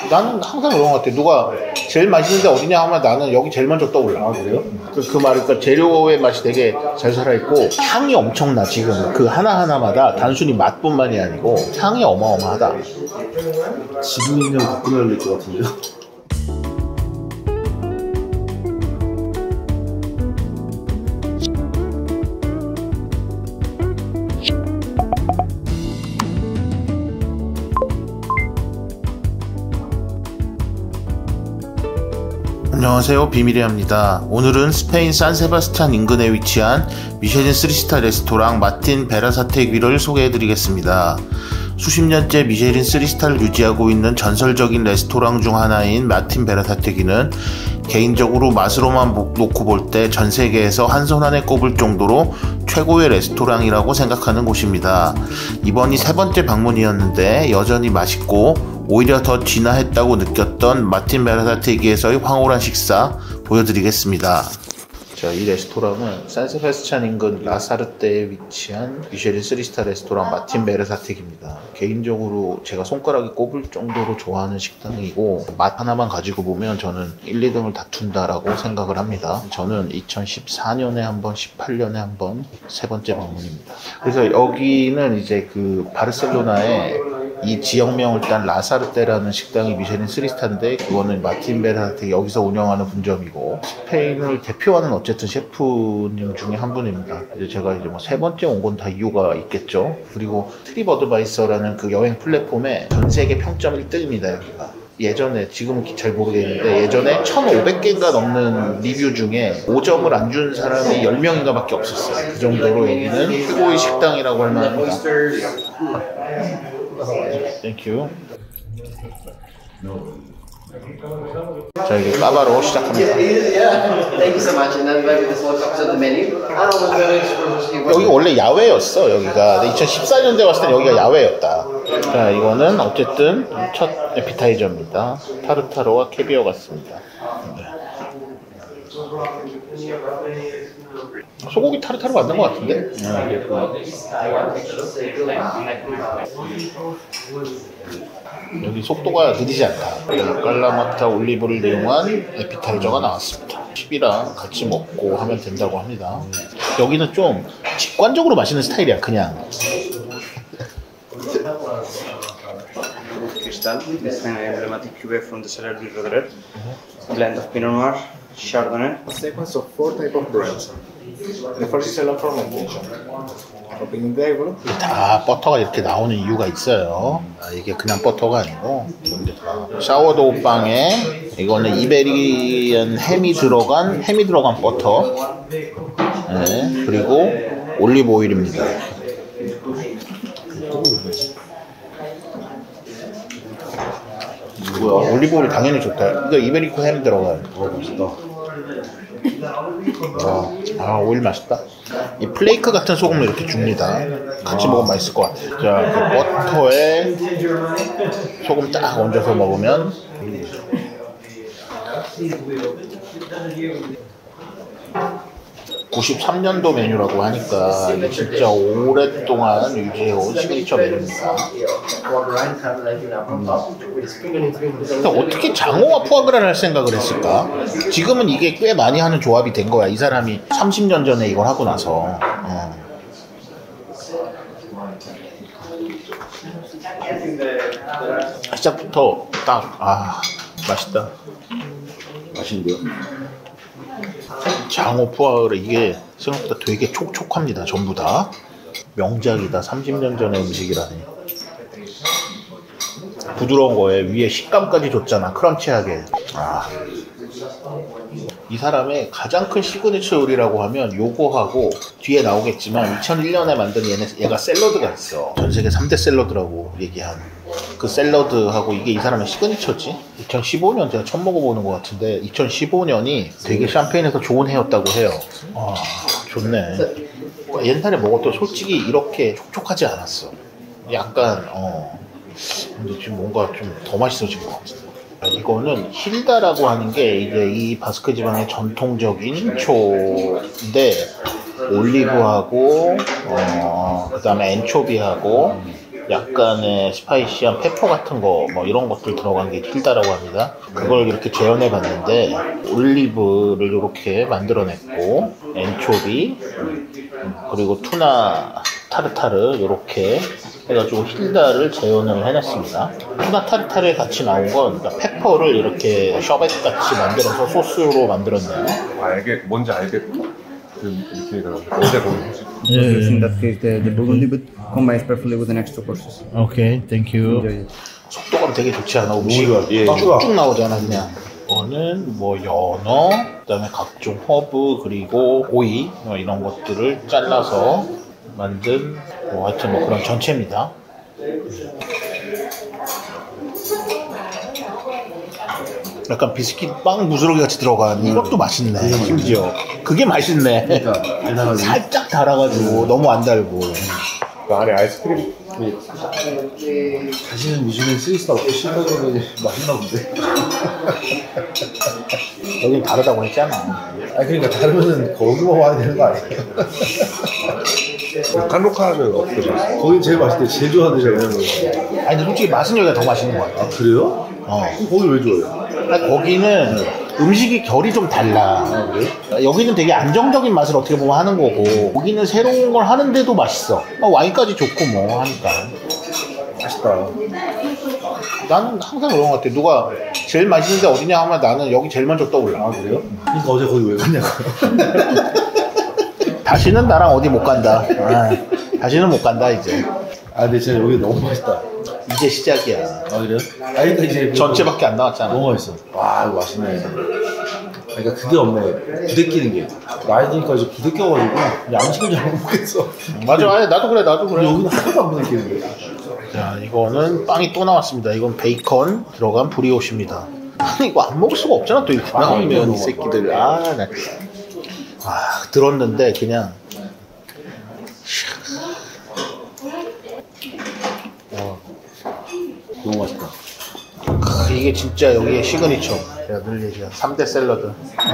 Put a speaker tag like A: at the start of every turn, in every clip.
A: 나는 항상 그런 것 같아. 누가 제일 맛있는 데 어디냐 하면 나는 여기 제일 먼저 떠올라.
B: 아, 그래요?
A: 그 말이, 그러니까 재료의 맛이 되게 잘 살아있고, 향이 엄청나, 지금. 그 하나하나마다 단순히 맛뿐만이 아니고, 향이 어마어마하다.
B: 지금 있는 바꾸면 열릴 것 같은데요?
A: 안녕하세요, 비밀이합니다. 오늘은 스페인 산세바스찬 인근에 위치한 미쉐린 3스타 레스토랑 마틴 베라사테기를 소개해드리겠습니다. 수십 년째 미쉐린 3스타를 유지하고 있는 전설적인 레스토랑 중 하나인 마틴 베라사테기는 개인적으로 맛으로만 놓고 볼 때 전 세계에서 한 손 안에 꼽을 정도로 최고의 레스토랑이라고 생각하는 곳입니다. 이번이 세 번째 방문이었는데 여전히 맛있고 오히려 더 진화했다고 느꼈던 마틴 베라사테기에서의 황홀한 식사 보여드리겠습니다. 자, 이 레스토랑은 산세바스찬 인근 라사르테에 위치한 미쉐린 3스타 레스토랑 마틴 베라사테기입니다. 개인적으로 제가 손가락에 꼽을 정도로 좋아하는 식당이고 맛 하나만 가지고 보면 저는 1, 2등을 다툰다라고 생각을 합니다. 저는 2014년에 한 번, 18년에 한 번, 세 번째 방문입니다. 그래서 여기는 이제 그 바르셀로나에 이 지역명을 딴 라사르테라는 식당이 미쉐린 3스타인데 그거는 마틴 베라사테기 여기서 운영하는 분점이고 스페인을 대표하는 어쨌든 셰프님 중에 한 분입니다. 이제 제가 이제 뭐 세 번째 온 건 다 이유가 있겠죠. 그리고 트립 어드바이서라는 그 여행 플랫폼에 전 세계 평점 1등입니다, 여기가. 예전에, 지금은 잘 모르겠는데 예전에 1,500개가 넘는 리뷰 중에 5점을 안 준 사람이 10명인가 밖에 없었어요. 그 정도로 여기는 최고의 식당이라고 할 만합니다. Thank you. 자, 이제 까바로 시작합니다. 여기 원래 야외였어, 여기가. 2014년도에 왔을 땐 여기가 야외였다. 자, 이거는 어쨌든 첫 에피타이저입니다. 타르타르와 캐비어 같습니다. 네. 소고기 타르타르 맞는 것 같은데? 여기 속도가 느리지 않다. 깔라마타 올리브를 이용한 에피타이저가 나왔습니다. 칩이랑 같이 먹고 하면 된다고 합니다. 여기는 좀 직관적으로 마시는 스타일이야, 그냥.
C: Cristal, this is an emblematic cuvée from the cellar du Roderet, blend of Pinot Noir, Chardonnay.
D: Sequence of 4 types of breads. The first is a fermentation. Opening the table.
A: 다 버터가 이렇게 나오는 이유가 있어요. 이게 그냥 버터가 아니고 샤워도우 빵에 이거는 이베리안 햄이 들어간 버터. 네, 그리고 올리브 오일입니다. 뭐야, 올리브 오일 당연히 좋다. 이거 이베리코 햄 들어가요.
B: 맛있다.
A: 오일 맛있다. 이 플레이크 같은 소금을 이렇게 줍니다. 같이 먹으면 맛있을 것 같아요. 자, 그 버터에 소금 딱 얹어서 먹으면 93년도 메뉴라고 하니까 이게 진짜 오랫동안 유지해온 시그니처 메뉴입니다. 근데 어떻게 장어와 푸아그라를 할 생각을 했을까? 지금은 이게 꽤 많이 하는 조합이 된 거야. 이 사람이 30년 전에 이걸 하고 나서. 시작부터 딱 맛있다.
B: 맛있는데요?
A: 장어 푸아그라 이게 생각보다 되게 촉촉합니다. 전부 다 명작이다. 30년 전의 음식이라니. 부드러운 거에 위에 식감까지 줬잖아. 크런치하게. 이 사람의 가장 큰 시그니처 요리라고 하면 요거하고 뒤에 나오겠지만 2001년에 만든 얘가 샐러드가 있어. 전 세계 3대 샐러드라고 얘기한 그 샐러드하고 이게 이 사람의 시그니처지. 2015년 제가 처음 먹어보는 것 같은데 2015년이 되게 샴페인에서 좋은 해였다고 해요. 좋네. 옛날에 먹었던 솔직히 이렇게 촉촉하지 않았어. 약간 근데 지금 뭔가 좀 더 맛있어진 것 같은데. 이거는 힐다라고 하는 게 이제 이 바스크 지방의 전통적인 초인데 올리브하고 그 다음에 엔초비하고 약간의 스파이시한 페퍼 같은 거 뭐 이런 것들 들어간 게 힐다라고 합니다. 그걸 이렇게 재현해 봤는데 올리브를 이렇게 만들어냈고 엔초비 그리고 투나 타르타르 이렇게 해가지고 힐다를 재현을 해냈습니다. 투나 타르타르에 같이 나온 건 그러니까 페퍼를 이렇게 셔벳 같이 만들어서 소스로 만들었네요.
E: 뭔지 알겠고 이렇게 어제 보는 거지.
C: In that case, the burgundy, but combines perfectly with the next two courses.
A: 오케이, 땡큐.
C: Enjoy it.
A: 속도감 되게 좋지 않아? 음식
B: 예.
A: 쭉쭉 나오잖아 그냥. 이거는 뭐 연어, 그다음에 각종 허브 그리고 오이 뭐 이런 것들을 잘라서 만든 뭐 하여튼 뭐 그런 전체입니다. 약간 비스킷 빵 부스러기 같이 들어간 이것도 맛있네. 심지어 그게 맛있네.
B: 그러니까 달달하게.
A: 살짝 달아가지고 너무 안 달고.
E: 그 안에 아이스크림
B: 다시는 미슐랭 3스타 없고 싫다 그러면 맛있나 본데.
A: 여긴 다르다고 했잖아.
B: 아 그러니까 다르면은 거기만 와야 되는 거 아니에요?
E: 칸로카는 어떠셨어요?
B: 거긴 제일 맛있대. 제일 좋아하는
A: 아니 근데 솔직히 맛은 여기가 더 맛있는 것 같아.
B: 아 그래요? 그럼 거기 왜 좋아해요?
A: 아니, 거기는 음식이 결이 좀 달라.
B: 아 그래요?
A: 여기는 되게 안정적인 맛을 어떻게 보면 하는 거고 거기는 새로운 걸 하는데도 맛있어. 와인까지 좋고 뭐 하니까
B: 맛있다.
A: 나는 항상 그런 것 같아. 누가 제일 맛있는 데 어디냐 하면 나는 여기 제일 먼저 떠올라.
B: 아 그래요? 그러니까 어제 거기 왜 갔냐고.
A: 다시는 나랑 어디 못 간다. 다시는 못 간다 이제.
B: 아 근데 진짜 여기 너무 맛있다.
A: 이제 시작이야.
B: 아 그래요? 아니 그러니까 이제
A: 전체밖에 안 나왔잖아.
B: 너무 맛있어. 와 이거 맛있네. 그러니까 그게 없네. 부대끼는 게. 나이 드니까 이제 부대껴가지고 양식을 잘 못 먹겠어.
A: 맞아. 아니, 나도 그래.
B: 여기는 하나도 안 부대끼는 거야.
A: 자, 이거는 빵이 또 나왔습니다. 이건 베이컨 들어간 브리오시입니다. 아니, 이거 안 먹을 수가 없잖아. 또 이렇게 나오면 이 새끼들. 들었는데 그냥.
B: 너무 맛있다.
A: 이게 진짜 여기의 시그니처. 제가 늘 얘기한 3대 샐러드.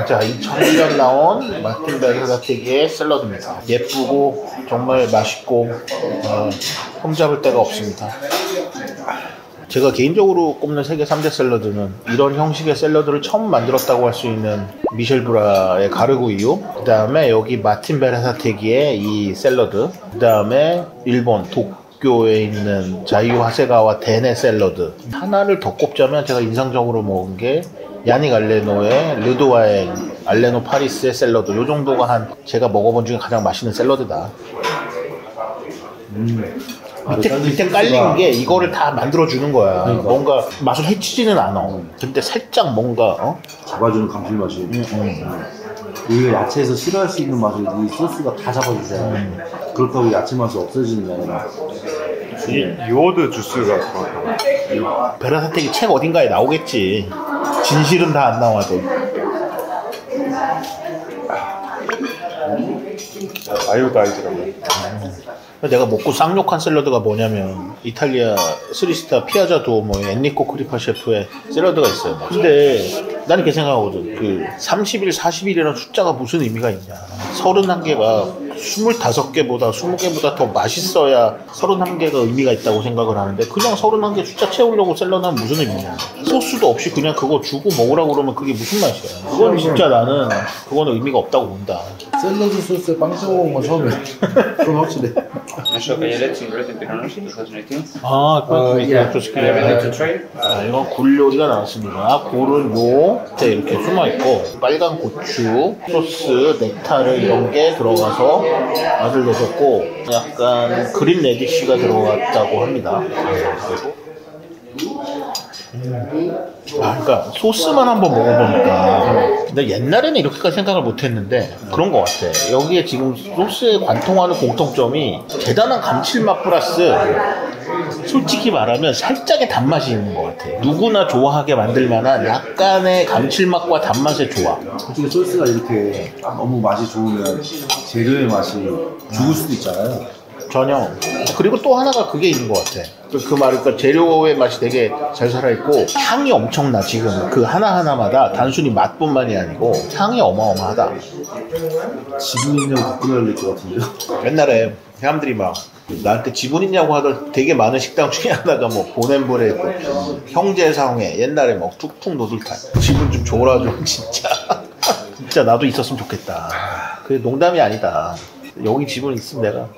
A: 자, 2001년 나온 마틴 베르사테기의 샐러드입니다. 예쁘고 정말 맛있고 흠잡을 데가 없습니다. 제가 개인적으로 꼽는 세계 3대 샐러드는 이런 형식의 샐러드를 처음 만들었다고 할 수 있는 미셸 브라의 가르구이유, 그 다음에 여기 마틴 베르사테기의 이 샐러드, 그 다음에 일본 도쿄에 있는 자이유 하세가와 덴의 샐러드. 하나를 더 꼽자면 제가 인상적으로 먹은 게 야닉 알레노의 르도와행 알레노 파리스의 샐러드. 요 정도가 한 제가 먹어본 중에 가장 맛있는 샐러드다. 밑에 깔린 게 이거를 다 만들어주는 거야. 그러니까. 뭔가 맛을 해치지는 않아. 근데 살짝 뭔가
B: 잡아주는 감칠맛이. 우리가 야채에서 싫어할 수 있는 맛을 이 소스가 다 잡아주잖아. 그렇다고 야채 맛이 없어지는 게 아니라.
E: 이 요오드 주스가 들어갔다.
A: 베르사테기 책 어딘가에 나오겠지. 진실은 다 안 나와도.
E: 아이오다이즈라고.
A: 내가 먹고 쌍욕한 샐러드가 뭐냐면 이탈리아 3스타 피아자 두오모의 엔리코 크리파 셰프의 샐러드가 있어요. 근데 나는 이렇게 생각하거든. 그 30일, 40일이라는 숫자가 무슨 의미가 있냐. 31개가 25개보다 20개보다 더 맛있어야 31개가 의미가 있다고 생각을 하는데 그냥 31개 숫자 채우려고 샐러드 하면 무슨 의미냐. 소스도 없이 그냥 그거 주고 먹으라고 그러면 그게 무슨 맛이야. 그건 진짜 나는 그거는 의미가 없다고 본다.
B: 샐러드 소스에 빵 찍어 먹은 건 처음이야. 그건 확실해.
C: Nacho Cayelet Ingredient Pinot Noir 2018.
A: 이건 굴 요리가 나왔습니다. 굴은 요 밑에 이렇게 숨어 있고 빨간 고추, 소스, 넥타르 이런 게 들어가서 맛을 내줬고 약간 그린 레디쉬가 들어갔다고 합니다. 그러니까 소스만 한번 먹어보니까 근데 옛날에는 이렇게까지 생각을 못했는데 그런 것 같아. 여기에 지금 소스에 관통하는 공통점이 대단한 감칠맛 플러스 솔직히 말하면 살짝의 단맛이 있는 것 같아. 누구나 좋아하게 만들 만한 약간의 감칠맛과 단맛의 조합.
B: 솔직히 소스가 이렇게 너무 맛이 좋으면 재료의 맛이 죽을 수도 있잖아요.
A: 전혀. 그리고 또 하나가 그게 있는 것 같아. 그 말, 그러니까 재료의 맛이 되게 잘 살아있고 향이 엄청나. 지금 그 하나하나마다 단순히 맛뿐만이 아니고 향이 어마어마하다.
B: 지금 있는 바꾸려 할 것 같은데요?
A: 옛날에 사람들이 막 나한테 지분 있냐고 하던 되게 많은 식당 중에 하나가 뭐 보냄브레드, 형제상회, 옛날에 뭐 툭툭 노들탄. 지분 좀 줘라 좀 진짜. 진짜 나도 있었으면 좋겠다. 그게 농담이 아니다. 여기 지분 있으면 내가.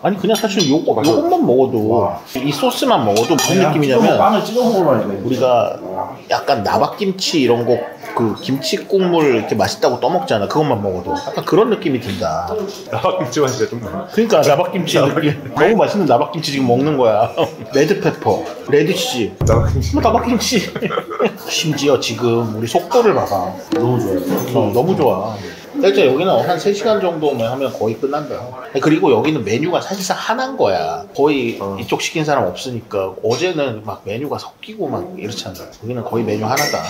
A: 아니 그냥 사실 요것만 먹어도 이 소스만 먹어도 무슨 느낌이냐면
B: 빵을 찍어 먹으라니까.
A: 우리가 약간 나박김치 이런 거 그 김치 국물 이렇게 맛있다고 떠먹잖아. 그것만 먹어도 약간 그런 느낌이 든다.
E: 나박김치 맛이야 좀.
A: 그러니까 나박김치 느낌. 너무 맛있는 나박김치 지금 먹는 거야. 레드페퍼, 레드치즈,
E: 나박김치.
A: 나박김치. 심지어 지금 우리 속도를 봐봐.
B: 너무 좋아요.
A: 너무 좋아. 일단 여기는 한 3시간 정도만 하면 거의 끝난다. 그리고 여기는 메뉴가 사실상 하나인 거야. 거의 이쪽 시킨 사람 없으니까. 어제는 막 메뉴가 섞이고 막 이렇잖아. 여기는 거의 메뉴 하나다.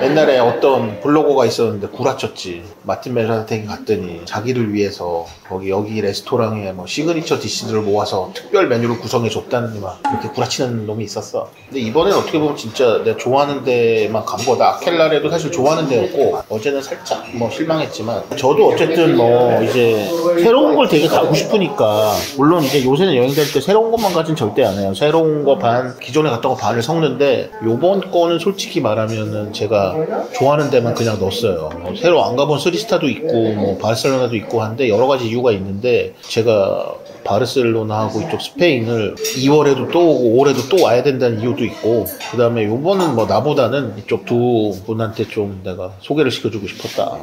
A: 옛날에 어떤 블로거가 있었는데 구라쳤지. 마틴 베라사텍이 갔더니 자기를 위해서 여기 레스토랑에 뭐 시그니처 디시들을 모아서 특별 메뉴를 구성해 줬다는 막 이렇게 구라치는 놈이 있었어. 근데 이번엔 어떻게 보면 진짜 내가 좋아하는 데만 간 거다. 아켈라레도 사실 좋아하는 데였고 어제는 살짝 뭐 실망했지만 저도 어쨌든 뭐 이제 새로운 걸 되게 가고 싶으니까 물론 이제 요새는 여행 다닐 때 새로운 것만 가진 절대 안 해요. 새로운 거 반, 기존에 갔던 거 반을 섞는데 요번 거는 솔직히 말하면은 제가 좋아하는 데만 그냥 넣었어요. 새로 안 가본 스리스타도 있고 뭐 바르셀로나도 있고 한데 여러 가지 이유가 있는데 제가 바르셀로나하고 이쪽 스페인을 2월에도 또 오고 5월에도 또 와야 된다는 이유도 있고 그 다음에 요번은 뭐 나보다는 이쪽 두 분한테 좀 내가 소개를 시켜주고 싶었다.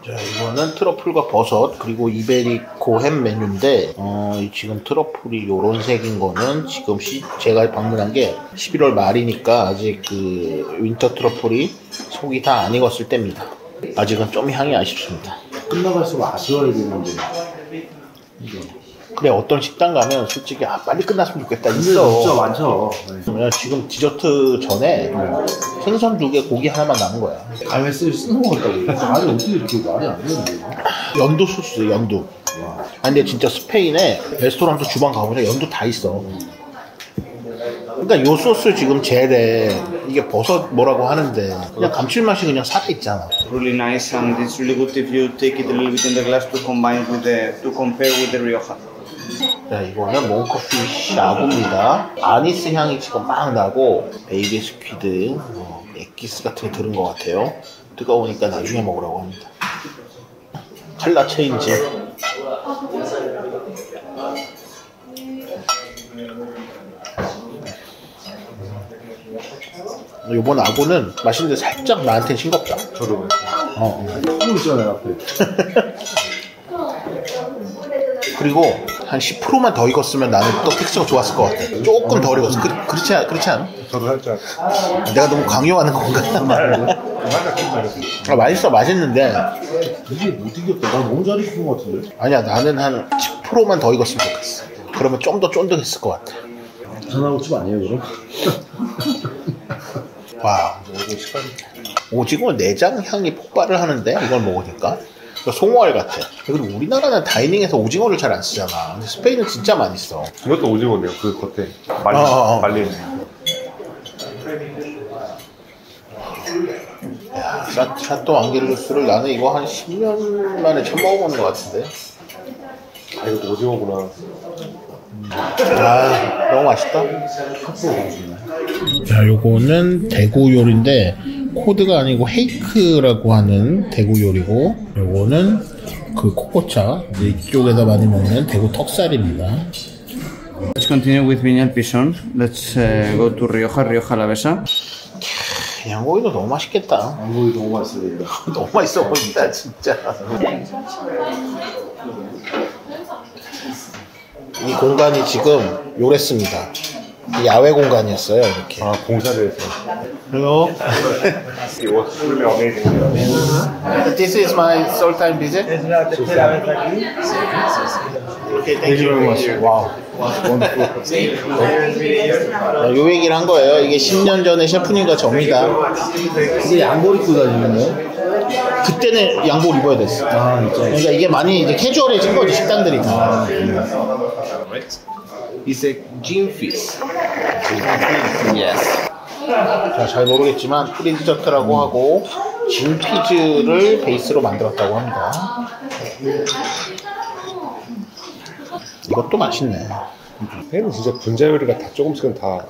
A: 자, 이거는 트러플과 버섯 그리고 이베리코 햄 메뉴인데 지금 트러플이 요런 색인 거는 지금 제가 방문한 게 11월 말이니까 아직 그 윈터 트러플이 속이 다 안 익었을 때입니다. 아직은 좀 향이 아쉽습니다.
B: 끝나갈수록 아쉬워야 되는데.
A: 그래 어떤 식당 가면 솔직히 빨리 끝났으면 좋겠다
B: 진짜
A: 있어.
B: 많죠.
A: 그냥 지금 디저트 전에 생선 2개 고기 하나만 남은 거야.
B: 갈매스를 쓰는 거 같다고. 아니 어떻게 이렇게 말이 안 되는데.
A: 연두 소스 연두. 아니 근데 진짜 스페인에 레스토랑도 주방 가보자 연두 다 있어. 그러니까 요 소스 지금 젤에 이게 버섯 뭐라고 하는데 그냥 감칠맛이 그냥 살아있잖아.
C: Really nice, and it's really good if you take it a little bit in the glass to compare with the Rioja.
A: 자, 이거는 몽커피 샤브입니다. 아니스 향이 지금 막 나고 베이비 스퀴드, 엑기스 같은 게 들은 것 같아요. 뜨거우니까 나중에 먹으라고 합니다. 칼라 체인지. 요번 아고는 맛있는데 살짝 나한테는 싱겁다.
E: 저도.
B: 또 있잖아요 앞에.
A: 그리고 한 10%만 더 익었으면 나는 또 텍스처가 좋았을 것 같아. 조금 덜 익었어. 그렇지 않아?
E: 저도 살짝.
A: 내가 너무 강요하는 건가? 맛있어, 맛있는데.
B: 이게 못 이겼다. 나 너무 잘 익힌 것 같은데.
A: 아니야, 나는 한 10%만 더 익었으면 좋겠어. 그러면 좀 더 쫀득했을 것 같아.
B: 부산하고집 아니에요 그럼?
A: 와, 오징어 내장 향이 폭발을 하는데 이걸 먹으니까 송어알 같아. 그리고 우리나라는 다이닝에서 오징어를 잘 안 쓰잖아. 근데 스페인은 진짜 많이 써.
E: 이것도 오징어네요. 그 겉에 말린.
A: 야, 샤또 앙게르스를 나는 이거 한 10년 만에 처음 먹어보는 것 같은데.
E: 아 이것도 오징어구나.
A: 아, 너무 맛있다. 자, 요거는 대구 요리인데 코드가 아니고 헤이크라고 하는 대구 요리고, 요거는 그 코코차 이쪽에다 많이 먹는 대구 턱살입니다.
C: Let's continue with Viña Pison. Let's go to Rioja Alavesa.
A: 양고기도 너무 맛있겠다.
B: 양고기 너무 맛있어 보인다.
A: 너무 맛있어 보인다 진짜. 이 공간이 지금 요랬습니다. 야외 공간이었어요 이렇게.
E: 아 공사를 해서.
A: Hello.
E: It was really amazing.
A: This is my third time visit. Okay, thank you very much. Wow. 요 얘기를 한 거예요. 이게 10년 전에 셰프님과 접니다.
B: 근데 양복 입고 다니는 거예요?
A: 그때는 양복 입어야 됐어.
B: 아 진짜.
A: 그러니까 이게 많이 이제 캐주얼해진 거지 식당들이 다.
D: It's a gin fish.
A: Yes. 자, 잘 모르겠지만 프린 디저트라고 하고 진피즈를 베이스로 만들었다고 합니다. 이것도 맛있네.
E: 스페인은 진짜 분자 요리가 다 조금씩은 다.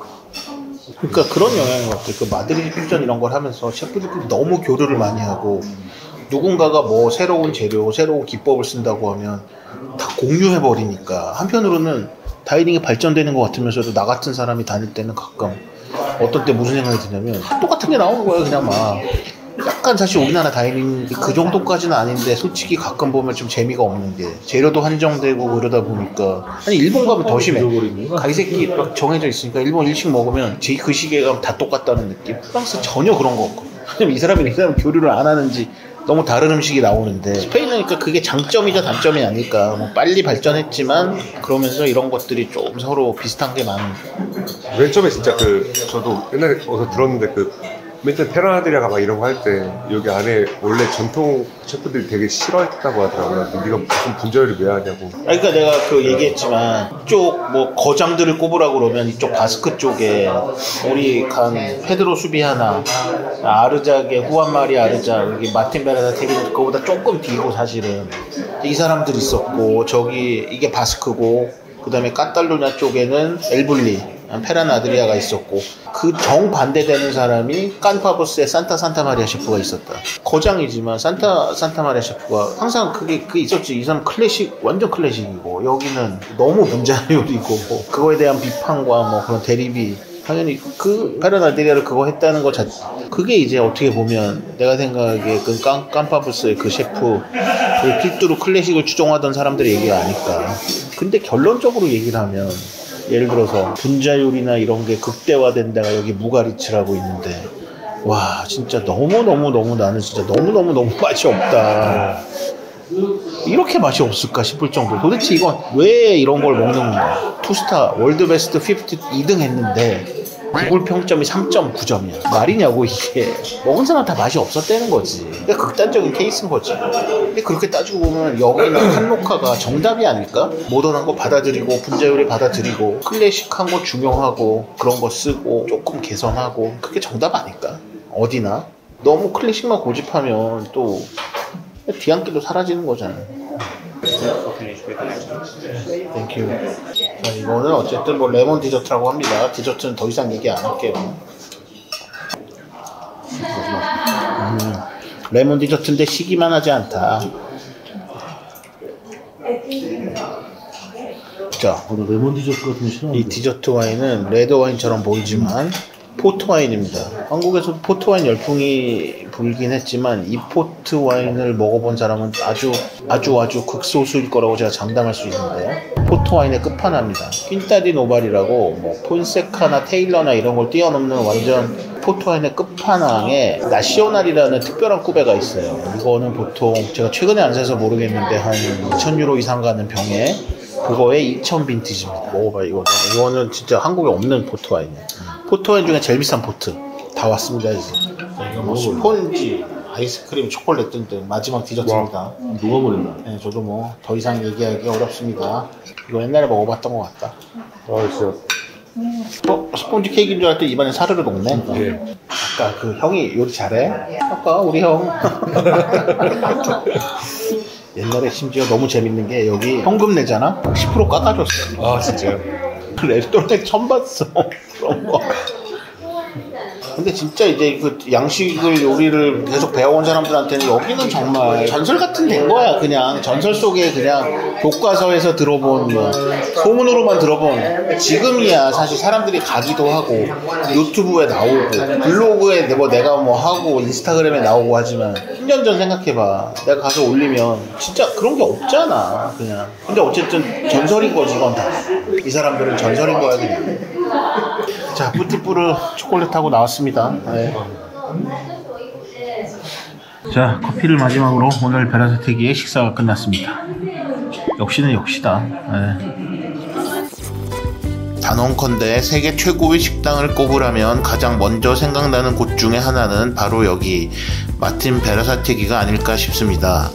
A: 그러니까 그런 영향인 것 같아요. 그 마드리드 퓨전 이런 걸 하면서 셰프들끼리 너무 교류를 많이 하고 누군가가 뭐 새로운 재료, 새로운 기법을 쓴다고 하면 다 공유해버리니까 한편으로는 다이닝이 발전되는 것 같으면서도 나 같은 사람이 다닐 때는 가끔 어떤 때 무슨 생각이 드냐면 똑같은 게 나오는 거예요. 그냥 막 약간 사실 우리나라 다이닝 그 정도까지는 아닌데 솔직히 가끔 보면 좀 재미가 없는 게 재료도 한정되고 그러다 보니까 아니 일본 가면 더 심해. 가이새끼 막 정해져 있으니까 일본 일식 먹으면 그 시기에 가면 다 똑같다는 느낌. 프랑스 전혀 그런 거 없고 왜냐면 이 사람이 교류를 안 하는지 너무 다른 음식이 나오는데 스페인은 그러니까 그게 장점이자 단점이 아닐까. 뭐 빨리 발전했지만 그러면서 이런 것들이 좀 서로 비슷한 게 많은.
E: 맨 처음에 진짜 저도 옛날에 어디서 들었는데 맨 처음에 페라나드리아가 막 이런 거 할 때 여기 안에 원래 전통 셰프들이 되게 싫어했다고 하더라고요. 네가 무슨 분자 요리 왜 하냐고.
A: 그러니까 내가 얘기했지만 이쪽 뭐 거장들을 꼽으라고 그러면 이쪽 바스크 쪽에 우리 간 페드로 수비하나 아르자게 후안 마리아 아르자 여기 마틴 베라사테기는 그거보다 조금 뒤고 사실은 이 사람들이 있었고 저기 이게 바스크고 그 다음에 카탈루냐 쪽에는 엘블리 페라나드리아가 있었고 그 정반대되는 사람이 깐파보스의 산타 마리아 셰프가 있었다. 거장이지만 산타 마리아 셰프가 항상 그게 있었지. 이 사람 클래식 완전 클래식이고 여기는 너무 분자 요리고 그거에 대한 비판과 뭐 그런 대립이 당연히 그 페라나드리아를 그거 했다는 것 자체 그게 이제 어떻게 보면 내가 생각하기에 그 깐파보스의 그 셰프 그 필두로 클래식을 추종하던 사람들의 얘기가 아닐까. 근데 결론적으로 얘기를 하면 예를 들어서 분자 요리나 이런 게 극대화된 데가 여기 무가리츠라고 있는데 와 진짜 너무 나는 진짜 너무 맛이 없다. 이렇게 맛이 없을까 싶을 정도. 도대체 이건 왜 이런 걸 먹는 건가. 투스타 월드 베스트 50 2등 했는데 구글 평점이 3.9점이야. 말이냐고 이게. 먹은 사람 다 맛이 없었다는 거지. 그러니까 극단적인 케이스인 거지. 근데 그렇게 따지고 보면 여기는 한로카가 정답이 아닐까? 모던한 거 받아들이고 분자 요리 받아들이고 클래식한 거 중용하고 그런 거 쓰고 조금 개선하고 그게 정답 아닐까? 어디나? 너무 클래식만 고집하면 또 뒤안길로 사라지는 거잖아. 땡큐. 자, 이거는 어쨌든 뭐 레몬 디저트라고 합니다. 디저트는 더 이상 얘기 안 할게요. 레몬 디저트인데 시기만 하지 않다. 자,
B: 나 레몬 디저트 같은 거 싫어하는데.
A: 이 디저트 와인은 레드 와인처럼 보이지만 포트 와인입니다. 한국에서 포트 와인 열풍이 불긴 했지만 이 포트 와인을 먹어본 사람은 아주 극소수일 거라고 제가 장담할 수 있는데요. 포트 와인의 끝판왕입니다. 퀸타디 노발이라고 뭐 폰세카나 테일러나 이런 걸 뛰어넘는 완전 포트 와인의 끝판왕에 나시오날이라는 특별한 쿠베가 있어요. 이거는 보통 제가 최근에 안 사서 모르겠는데 한 2,000유로 이상 가는 병에 그거에 2,000 빈티지입니다. 먹어봐요. 이거는 진짜 한국에 없는 포트 와인이에요. 포트 와인 중에 제일 비싼 포트 다 왔습니다 이제. 이거 뭐 스폰지, 아이스크림, 초콜릿 등등 마지막 디저트입니다.
B: 녹아버린다.
A: 네, 저도 뭐 더 이상 얘기하기 어렵습니다. 이거 옛날에 먹어봤던 것 같다.
E: 진짜.
A: 스폰지 케이크인 줄 알았더니 입안에 사르르 녹네.
E: 예.
A: 아까 그 형이 요리 잘해? 아까 우리 형. 옛날에 심지어 너무 재밌는 게 여기 현금 내잖아? 10% 깎아줬어.
E: 진짜요?
A: 레스토랑에 처음 봤어. 그런 거. 근데 진짜 이제 그 양식을 요리를 계속 배워온 사람들한테는 여기는 정말 전설 같은 데인 거야. 그냥 전설 속에 그냥 교과서에서 들어본 뭐 소문으로만 들어본. 지금이야 사실 사람들이 가기도 하고 유튜브에 나오고 블로그에 뭐 내가 뭐 하고 인스타그램에 나오고 하지만 10년 전 생각해봐. 내가 가서 올리면 진짜 그런 게 없잖아 그냥. 근데 어쨌든 전설인 거지 이건 다. 이 사람들은 전설인 거야 그냥. 자, 뿌띠뿌르 초콜릿하고 나왔습니다. 네. 자, 커피를 마지막으로 오늘 베라사테기의 식사가 끝났습니다. 역시는 역시다. 네. 단언컨대 세계 최고의 식당을 꼽으라면 가장 먼저 생각나는 곳 중에 하나는 바로 여기 마틴 베라사테기가 아닐까 싶습니다.